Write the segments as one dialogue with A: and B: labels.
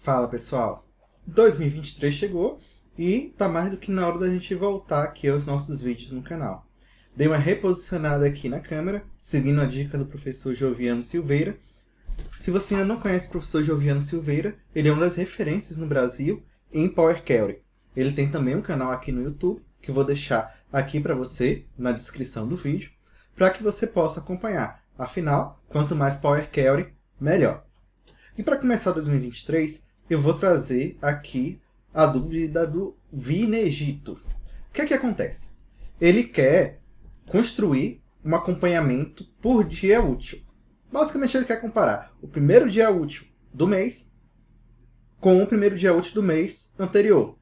A: Fala pessoal, 2023 chegou e tá mais do que na hora da gente voltar aqui aos nossos vídeos no canal. Dei uma reposicionada aqui na câmera, seguindo a dica do professor Joviano Silveira. Se você ainda não conhece o professor Joviano Silveira, ele é uma das referências no Brasil em Power Query. Ele tem também um canal aqui no YouTube, que eu vou deixar aqui para você na descrição do vídeo, para que você possa acompanhar. Afinal, quanto mais Power Query, melhor. E para começar 2023, eu vou trazer aqui a dúvida do Vinegito. O que é que acontece? Ele quer construir um acompanhamento por dia útil. Basicamente, ele quer comparar o primeiro dia útil do mês com o primeiro dia útil do mês anterior.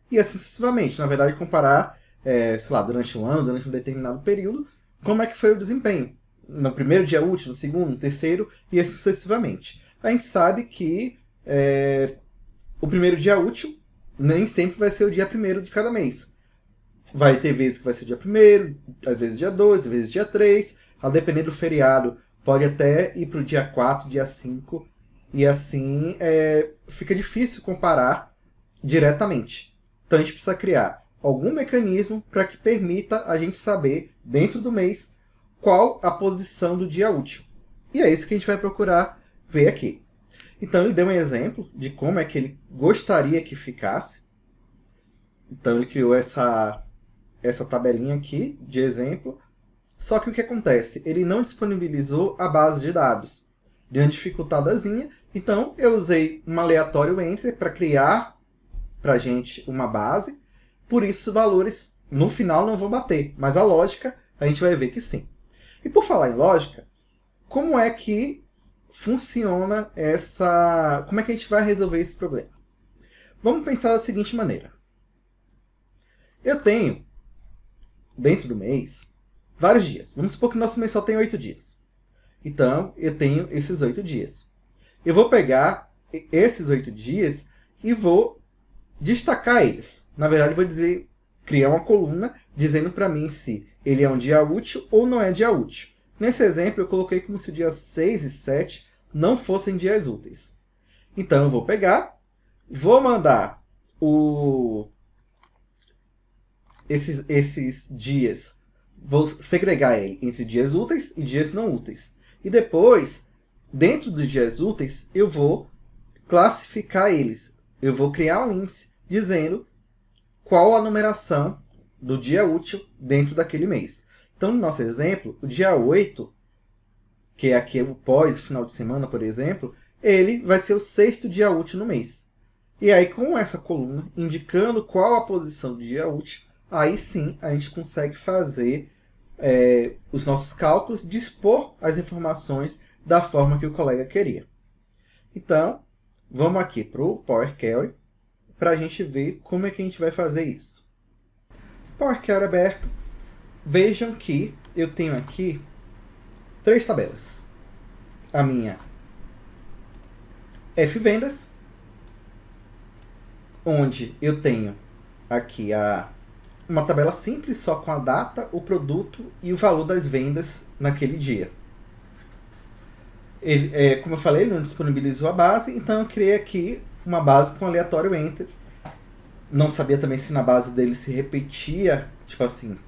A: E assim sucessivamente. Na verdade, comparar, sei lá, durante um ano, durante um determinado período, como é que foi o desempenho. No primeiro dia útil, no segundo, no terceiro, e assim sucessivamente. A gente sabe que o primeiro dia útil nem sempre vai ser o dia primeiro de cada mês. Vai ter vezes que vai ser o dia primeiro, às vezes dia 2, às vezes dia 3. A depender do feriado, pode até ir para o dia 4, dia 5. E assim fica difícil comparar diretamente. Então a gente precisa criar algum mecanismo para que permita a gente saber, dentro do mês, qual a posição do dia útil. E é isso que a gente vai procurar ver aqui. Então ele deu um exemplo de como é que ele gostaria que ficasse. Então ele criou essa tabelinha aqui de exemplo. Só que o que acontece? Ele não disponibilizou a base de dados. Deu uma dificultadazinha. Então eu usei um aleatório enter para criar para a gente uma base. Por isso os valores no final não vão bater. Mas a lógica a gente vai ver que sim. E por falar em lógica, como é que funciona como é que a gente vai resolver esse problema? Vamos pensar da seguinte maneira. Eu tenho, dentro do mês, vários dias. Vamos supor que o nosso mês só tem 8 dias. Então, eu tenho esses 8 dias. Eu vou pegar esses 8 dias e vou destacar eles. Na verdade, eu vou criar uma coluna dizendo para mim se ele é um dia útil ou não é dia útil. Nesse exemplo, eu coloquei como se dias 6 e 7 não fossem dias úteis. Então, eu vou pegar, vou mandar esses dias, vou segregar ele entre dias úteis e dias não úteis. E depois, dentro dos dias úteis, eu vou classificar eles. Eu vou criar um índice dizendo qual a numeração do dia útil dentro daquele mês. Então, no nosso exemplo, o dia 8, que é aqui o pós, o final de semana, por exemplo, ele vai ser o 6º dia útil no mês. E aí, com essa coluna, indicando qual a posição do dia útil, aí sim a gente consegue fazer os nossos cálculos, dispor as informações da forma que o colega queria. Então, vamos aqui para o Power Query, para a gente ver como é que a gente vai fazer isso. Power Query aberto. Vejam que eu tenho aqui 3 tabelas. A minha F-Vendas, onde eu tenho aqui uma tabela simples, só com a data, o produto e o valor das vendas naquele dia. Como eu falei, ele não disponibilizou a base, então eu criei aqui uma base com aleatório enter. Não sabia também se na base dele se repetia, tipo assim,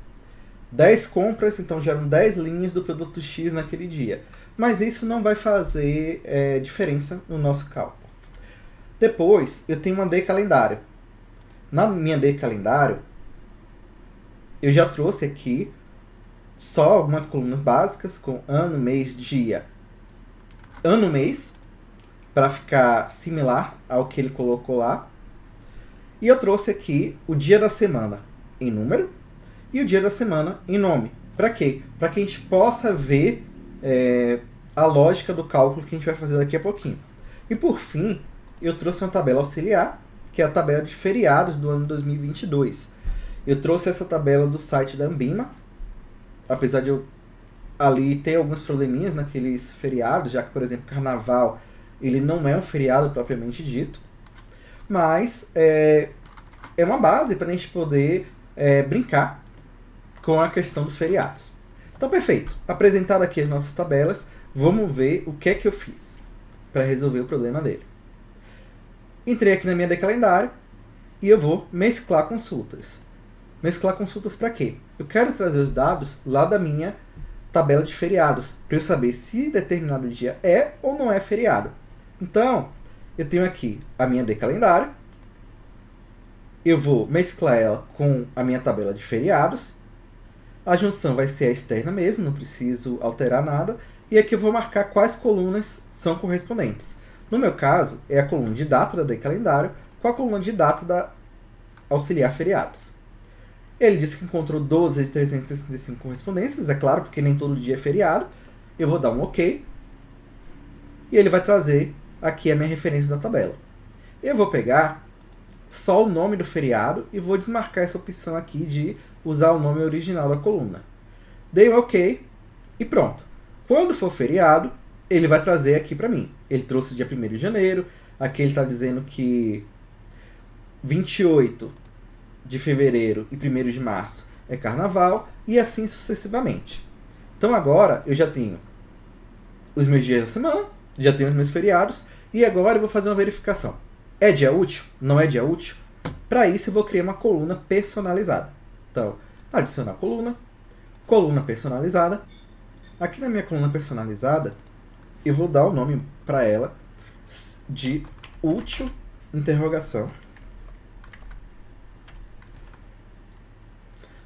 A: 10 compras, então geram 10 linhas do produto X naquele dia. Mas isso não vai fazer diferença no nosso cálculo. Depois, eu tenho uma D calendário. Na minha D calendário, eu já trouxe aqui só algumas colunas básicas com ano, mês, dia, ano, mês, para ficar similar ao que ele colocou lá. E eu trouxe aqui o dia da semana em número e o dia da semana em nome. Para quê? Para que a gente possa ver a lógica do cálculo que a gente vai fazer daqui a pouquinho. E por fim, eu trouxe uma tabela auxiliar, que é a tabela de feriados do ano 2022. Eu trouxe essa tabela do site da Ambima, apesar de eu ali ter alguns probleminhas naqueles feriados, já que, por exemplo, Carnaval ele não é um feriado propriamente dito. Mas é uma base para a gente poder brincar com a questão dos feriados. Então, perfeito. Apresentado aqui as nossas tabelas, vamos ver o que é que eu fiz para resolver o problema dele. Entrei aqui na minha calendário e eu vou mesclar consultas. Mesclar consultas para quê? Eu quero trazer os dados lá da minha tabela de feriados, para eu saber se determinado dia é ou não é feriado. Então, eu tenho aqui a minha calendário, eu vou mesclar ela com a minha tabela de feriados, a junção vai ser a externa mesmo, não preciso alterar nada, e aqui eu vou marcar quais colunas são correspondentes. No meu caso, é a coluna de data da calendário com a coluna de data da auxiliar feriados. Ele disse que encontrou 12 de 365 correspondências, é claro, porque nem todo dia é feriado. Eu vou dar um OK. E ele vai trazer aqui a minha referência da tabela. Eu vou pegar só o nome do feriado e vou desmarcar essa opção aqui de usar o nome original da coluna. Dei um OK e pronto. Quando for feriado, ele vai trazer aqui para mim. Ele trouxe dia 1º de janeiro, aqui ele está dizendo que 28 de fevereiro e 1º de março é carnaval, e assim sucessivamente. Então agora eu já tenho os meus dias da semana, já tenho os meus feriados, e agora eu vou fazer uma verificação. É dia útil? Não é dia útil? Para isso eu vou criar uma coluna personalizada. Então, adicionar coluna personalizada. Aqui na minha coluna personalizada, eu vou dar o nome para ela de útil, interrogação.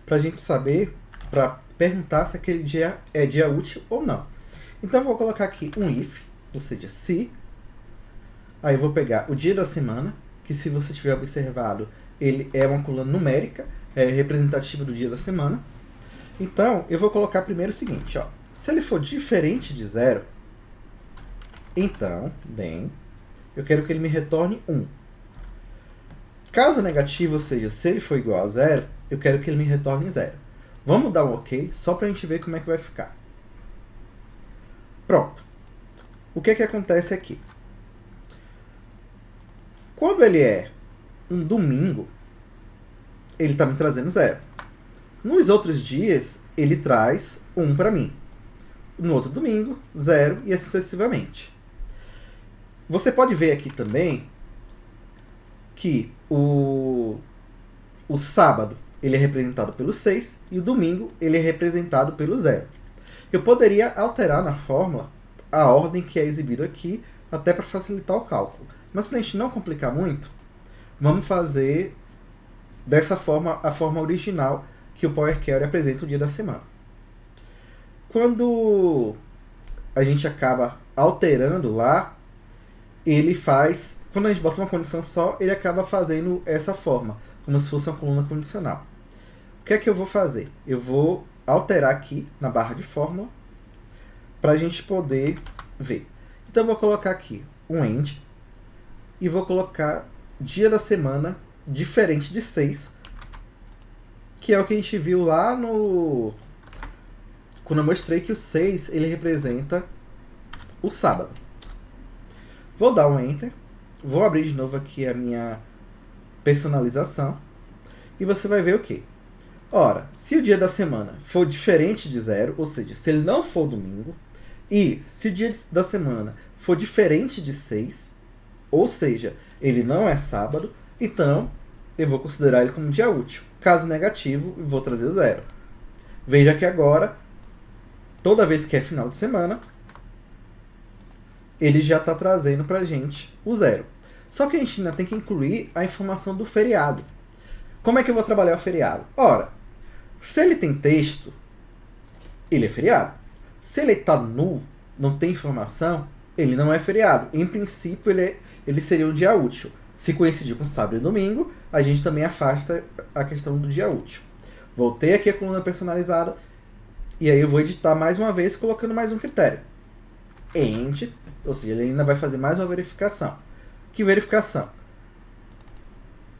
A: Para a gente saber, para perguntar se aquele dia é dia útil ou não. Então eu vou colocar aqui um if, ou seja, se. Aí eu vou pegar o dia da semana, que se você tiver observado, ele é uma coluna numérica, é representativa do dia da semana. Então eu vou colocar primeiro o seguinte, ó, se ele for diferente de 0, então, eu quero que ele me retorne 1. Caso negativo, ou seja, se ele for igual a 0, eu quero que ele me retorne 0. Vamos dar um OK, só para a gente ver como é que vai ficar. Pronto. O que é que acontece aqui? Quando ele é um domingo, ele está me trazendo 0. Nos outros dias, ele traz 1 para mim. No outro domingo, 0 e assim sucessivamente. Você pode ver aqui também que o sábado ele é representado pelo 6 e o domingo ele é representado pelo 0. Eu poderia alterar na fórmula a ordem que é exibida aqui, até para facilitar o cálculo. Mas para a gente não complicar muito, vamos fazer dessa forma a forma original que o Power Query apresenta o dia da semana. Quando a gente acaba alterando lá, ele faz, quando a gente bota uma condição só, ele acaba fazendo essa forma, como se fosse uma coluna condicional. O que é que eu vou fazer? Eu vou alterar aqui na barra de fórmula para a gente poder ver. Então eu vou colocar aqui um end e vou colocar dia da semana diferente de 6, que é o que a gente viu lá no... quando eu mostrei que o 6 ele representa o sábado. Vou dar um Enter, vou abrir de novo aqui a minha personalização e você vai ver o quê? Ora, se o dia da semana for diferente de 0, ou seja, se ele não for domingo, e se o dia da semana for diferente de 6, ou seja, ele não é sábado, então eu vou considerar ele como dia útil. Caso negativo, eu vou trazer o 0. Veja que agora, toda vez que é final de semana, ele já está trazendo para a gente o 0. Só que a gente ainda tem que incluir a informação do feriado. Como é que eu vou trabalhar o feriado? Ora, se ele tem texto, ele é feriado. Se ele está nulo, não tem informação, ele não é feriado. Em princípio, ele seria um dia útil. Se coincidir com sábado e domingo, a gente também afasta a questão do dia útil. Voltei aqui a coluna personalizada, e aí eu vou editar mais uma vez, colocando mais um critério. End, ou seja, ele ainda vai fazer mais uma verificação. Que verificação?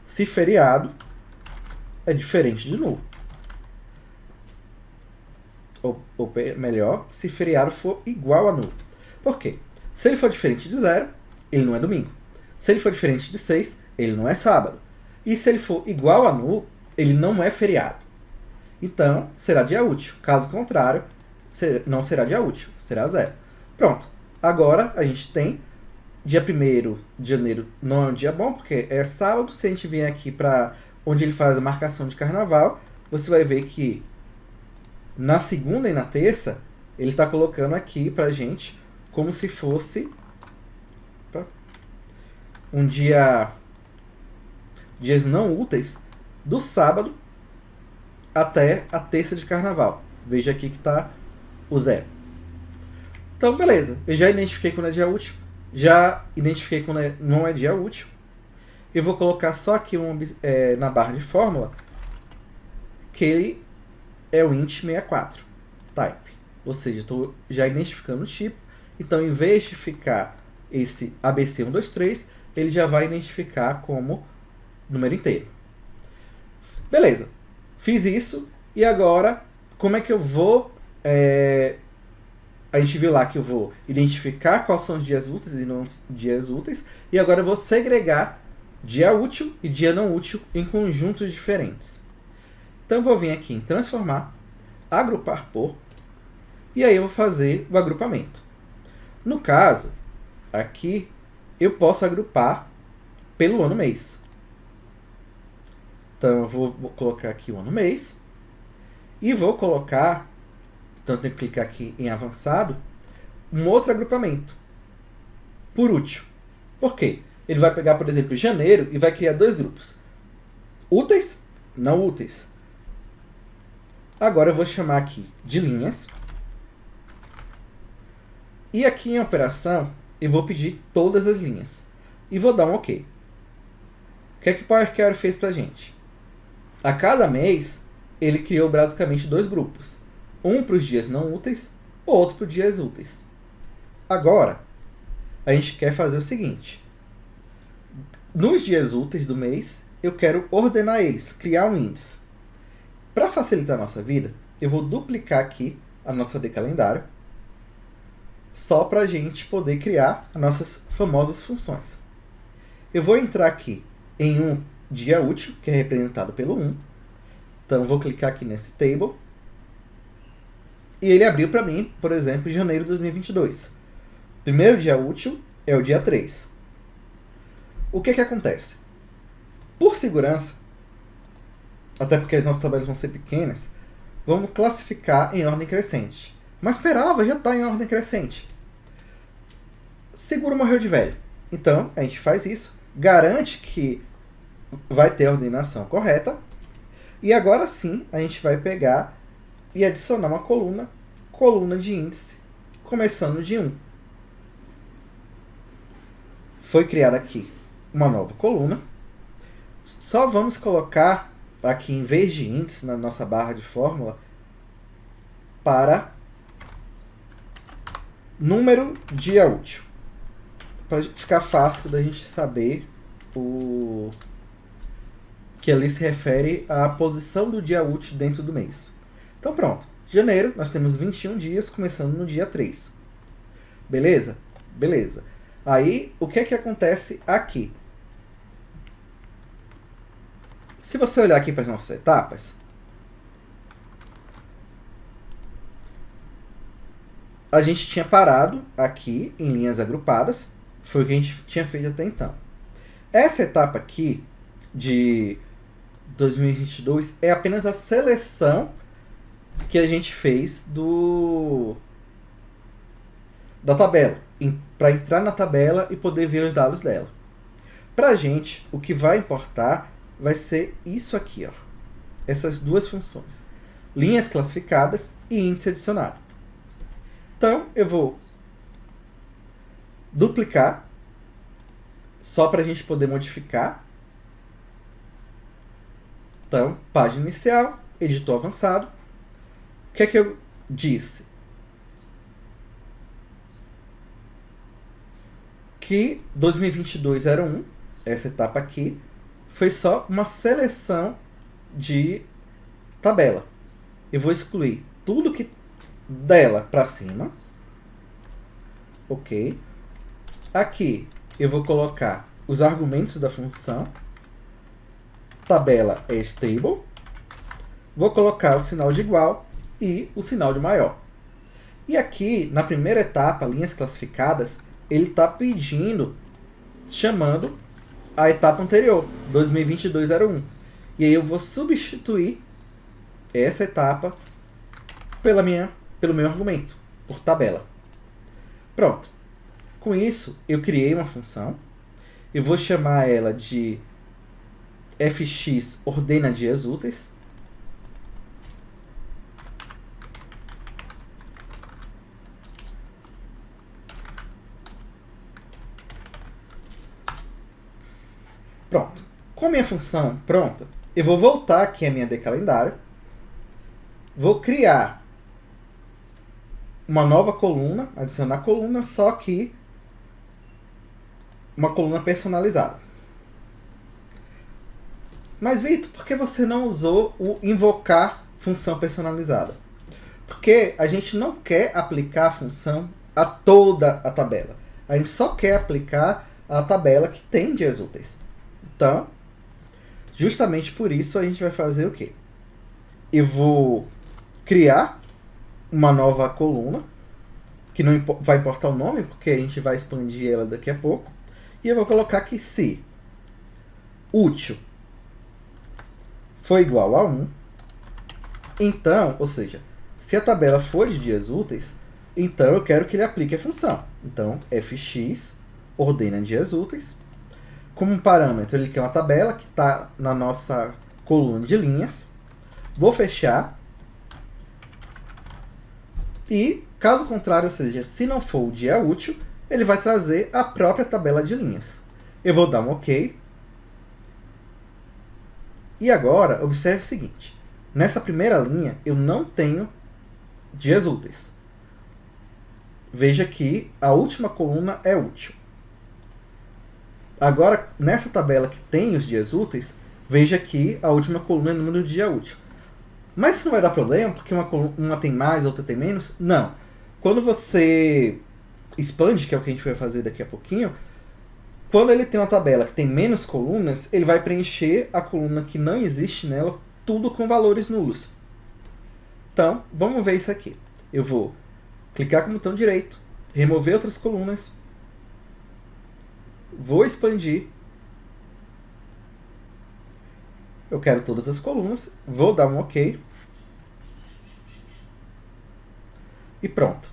A: Se feriado é diferente de nulo. Ou melhor, se feriado for igual a nulo. Por quê? Se ele for diferente de 0, ele não é domingo. Se ele for diferente de 6, ele não é sábado. E se ele for igual a nulo, ele não é feriado. Então, será dia útil. Caso contrário, não será dia útil, será 0. Pronto. Agora a gente tem dia 1º de janeiro não é um dia bom, porque é sábado. Se a gente vier aqui para onde ele faz a marcação de carnaval, você vai ver que na segunda e na terça, ele está colocando aqui pra gente como se fosse um dias não úteis do sábado até a terça de carnaval. Veja aqui que está o 0. Então, beleza. Eu já identifiquei quando é dia útil. Já identifiquei quando não é dia útil. Eu vou colocar só aqui na barra de fórmula que ele é o int 64 type. Ou seja, estou já identificando o tipo. Então, em vez de ficar esse ABC123, ele já vai identificar como número inteiro. Beleza. Fiz isso. E agora, como é que eu vou... A gente viu lá que eu vou identificar quais são os dias úteis e não dias úteis. E agora eu vou segregar dia útil e dia não útil em conjuntos diferentes. Então eu vou vir aqui em transformar, agrupar por, e aí eu vou fazer o agrupamento. No caso, aqui eu posso agrupar pelo ano-mês. Então eu vou colocar aqui o ano-mês e vou colocar, então eu tenho que clicar aqui em avançado, um outro agrupamento por útil. Por quê? Ele vai pegar, por exemplo, janeiro e vai criar 2 grupos. Úteis, não úteis. Agora eu vou chamar aqui de linhas. E aqui em operação, eu vou pedir todas as linhas. E vou dar um OK. O que é que o Power Query fez pra gente? A cada mês, ele criou basicamente 2 grupos. Um para os dias não úteis, o outro para os dias úteis. Agora, a gente quer fazer o seguinte. Nos dias úteis do mês, eu quero ordenar eles, criar um índice. Para facilitar a nossa vida, eu vou duplicar aqui a nossa decalendário, só para a gente poder criar as nossas famosas funções. Eu vou entrar aqui em um dia útil, que é representado pelo 1. Então, eu vou clicar aqui nesse table. E ele abriu para mim, por exemplo, em janeiro de 2022. Primeiro dia útil é o dia 3. O que acontece? Por segurança, até porque as nossas tabelas vão ser pequenas, vamos classificar em ordem crescente. Mas esperava, já está em ordem crescente. Seguro morreu de velho. Então, a gente faz isso, garante que vai ter a ordenação correta, e agora sim, a gente vai pegar e adicionar uma coluna de índice, começando de 1. Foi criada aqui uma nova coluna. Só vamos colocar aqui, em vez de índice, na nossa barra de fórmula, para número dia útil. Para ficar fácil da gente saber que ali se refere à posição do dia útil dentro do mês. Então pronto. Janeiro, nós temos 21 dias, começando no dia 3. Beleza? Beleza. Aí, o que acontece aqui? Se você olhar aqui para as nossas etapas, a gente tinha parado aqui em linhas agrupadas, foi o que a gente tinha feito até então. Essa etapa aqui de 2022 é apenas a seleção que a gente fez da tabela, para entrar na tabela e poder ver os dados dela. Para a gente, o que vai importar vai ser isso aqui, ó. Essas duas funções. Linhas classificadas e índice adicionado. Então, eu vou duplicar, só para a gente poder modificar. Então, página inicial, editor avançado. O que é que eu disse? Que 2022 era 1, essa etapa aqui, foi só uma seleção de tabela. Eu vou excluir tudo que dela para cima. Ok. Aqui eu vou colocar os argumentos da função. Tabela é stable. Vou colocar o sinal de igual e o sinal de maior. E aqui, na primeira etapa, linhas classificadas, ele está pedindo, chamando a etapa anterior, 2022-01. E aí eu vou substituir essa etapa pelo meu argumento, por tabela. Pronto. Com isso, eu criei uma função. Eu vou chamar ela de fx ordena dias úteis. Pronto. Com a minha função pronta, eu vou voltar aqui a minha decalendário. Vou criar uma nova coluna, adicionar coluna, só que uma coluna personalizada. Mas, Vitor, por que você não usou o invocar função personalizada? Porque a gente não quer aplicar a função a toda a tabela. A gente só quer aplicar a tabela que tem dias úteis. Então, justamente por isso a gente vai fazer o quê? Eu vou criar uma nova coluna, que não vai importar o nome, porque a gente vai expandir ela daqui a pouco. E eu vou colocar aqui se útil for igual a 1, então, ou seja, se a tabela for de dias úteis, então eu quero que ele aplique a função. Então, fx ordena dias úteis. Como parâmetro, ele quer uma tabela que está na nossa coluna de linhas. Vou fechar. E, caso contrário, ou seja, se não for o dia útil, ele vai trazer a própria tabela de linhas. Eu vou dar um OK. E agora, observe o seguinte. Nessa primeira linha, eu não tenho dias úteis. Veja que a última coluna é útil. Agora, nessa tabela que tem os dias úteis, veja que a última coluna é o número de dia útil. Mas isso não vai dar problema, porque uma tem mais, outra tem menos? Não. Quando você expande, que é o que a gente vai fazer daqui a pouquinho, quando ele tem uma tabela que tem menos colunas, ele vai preencher a coluna que não existe nela, tudo com valores nulos. Então, vamos ver isso aqui. Eu vou clicar com o botão direito, remover outras colunas, vou expandir. Eu quero todas as colunas, vou dar um OK. E pronto.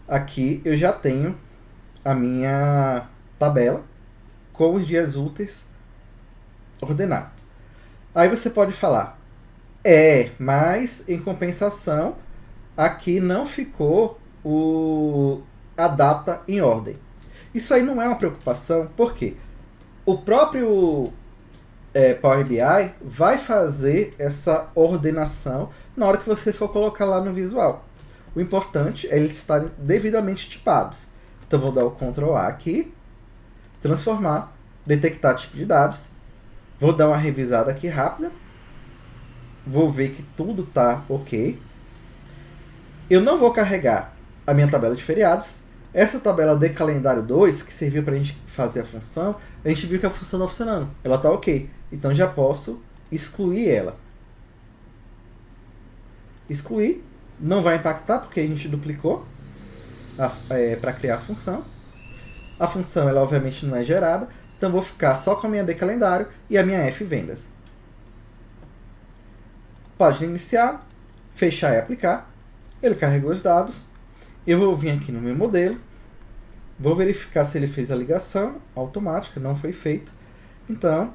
A: Aqui eu já tenho a minha tabela com os dias úteis ordenados. Aí você pode falar, mas em compensação, aqui não ficou a data em ordem. Isso aí não é uma preocupação, porque o próprio Power BI vai fazer essa ordenação na hora que você for colocar lá no visual. O importante é eles estarem devidamente tipados. Então, vou dar o Ctrl A aqui, transformar, detectar tipo de dados, vou dar uma revisada aqui rápida, vou ver que tudo está ok. Eu não vou carregar a minha tabela de feriados. Essa tabela de calendário 2, que serviu para a gente fazer a função, a gente viu que a função está funcionando, ela está ok. Então, já posso excluir ela. Excluir, não vai impactar, porque a gente duplicou para criar a função. A função, ela obviamente não é gerada, então vou ficar só com a minha de calendário e a minha F vendas. Página iniciar, fechar e aplicar. Ele carregou os dados. Eu vou vir aqui no meu modelo, vou verificar se ele fez a ligação automática, não foi feito. Então,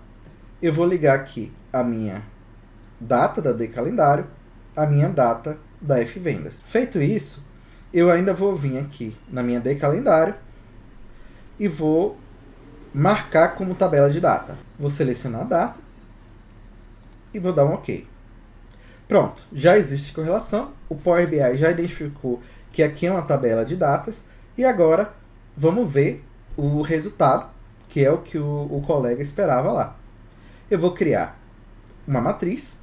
A: eu vou ligar aqui a minha data da de calendário, a minha data da F vendas. Feito isso, eu ainda vou vir aqui na minha de calendário e vou marcar como tabela de data. Vou selecionar a data e vou dar um OK. Pronto, já existe correlação, o Power BI já identificou que aqui é uma tabela de datas, e agora vamos ver o resultado, que é o que o colega esperava lá. Eu vou criar uma matriz.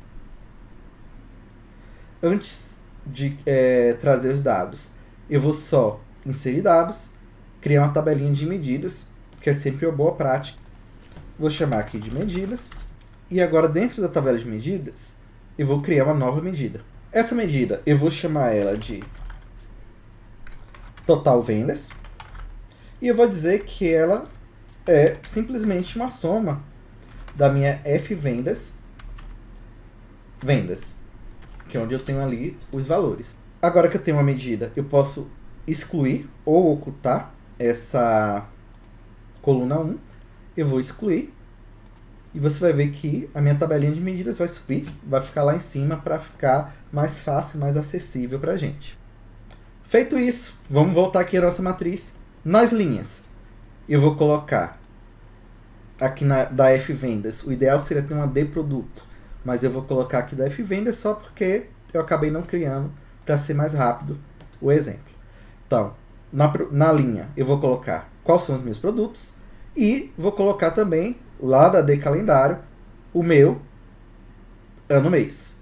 A: Antes de trazer os dados, eu vou só inserir dados, criar uma tabelinha de medidas, que é sempre uma boa prática. Vou chamar aqui de medidas, e agora dentro da tabela de medidas, eu vou criar uma nova medida. Essa medida, eu vou chamar ela de total vendas. E eu vou dizer que ela é simplesmente uma soma da minha F vendas, que é onde eu tenho ali os valores. Agora que eu tenho uma medida, eu posso excluir ou ocultar essa coluna 1. Eu vou excluir e você vai ver que a minha tabelinha de medidas vai subir, vai ficar lá em cima para ficar mais fácil, mais acessível para a gente. Feito isso, vamos voltar aqui à nossa matriz. Nas linhas, eu vou colocar aqui da F vendas. O ideal seria ter uma D produto, mas eu vou colocar aqui da F vendas só porque eu acabei não criando para ser mais rápido o exemplo. Então, na linha, eu vou colocar quais são os meus produtos e vou colocar também, lá da D calendário, o meu ano-mês.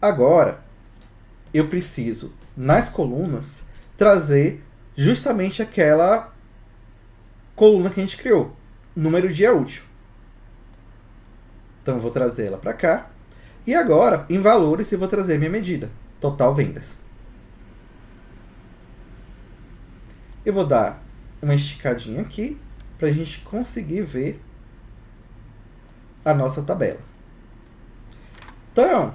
A: Agora, eu preciso, nas colunas, trazer justamente aquela coluna que a gente criou, número dia útil. Então, eu vou trazer ela para cá. E agora, em valores, eu vou trazer minha medida, total vendas. Eu vou dar uma esticadinha aqui para a gente conseguir ver a nossa tabela. Então,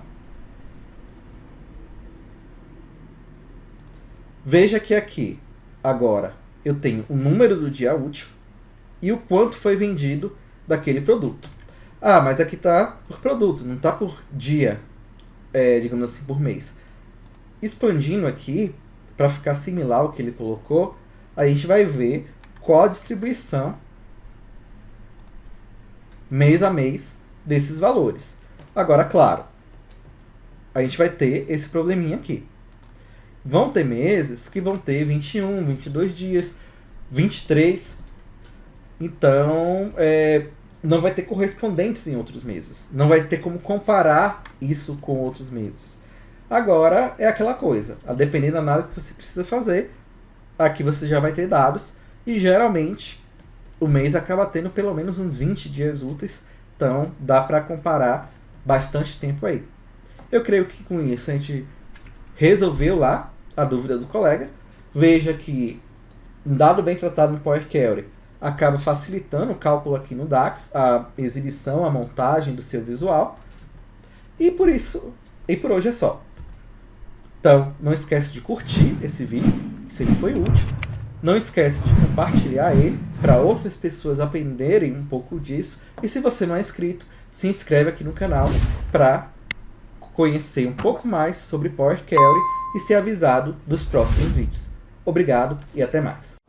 A: veja que aqui, agora, eu tenho o número do dia útil e o quanto foi vendido daquele produto. Ah, mas aqui está por produto, não está por dia, digamos assim, por mês. Expandindo aqui, para ficar similar ao que ele colocou, a gente vai ver qual a distribuição mês a mês desses valores. Agora, claro, a gente vai ter esse probleminha aqui. Vão ter meses que vão ter 21, 22 dias, 23. Então, não vai ter correspondentes em outros meses. Não vai ter como comparar isso com outros meses. Agora, é aquela coisa. A depender da análise que você precisa fazer, aqui você já vai ter dados. E, geralmente, o mês acaba tendo pelo menos uns 20 dias úteis. Então, dá para comparar bastante tempo aí. Eu creio que com isso a gente resolveu lá a dúvida do colega. Veja que um dado bem tratado no Power Query acaba facilitando o cálculo aqui no DAX, a exibição, a montagem do seu visual. E por hoje é só. Então, não esquece de curtir esse vídeo, se ele foi útil. Não esquece de compartilhar ele para outras pessoas aprenderem um pouco disso. E se você não é inscrito, se inscreve aqui no canal para conhecer um pouco mais sobre Power Query e ser avisado dos próximos vídeos. Obrigado e até mais.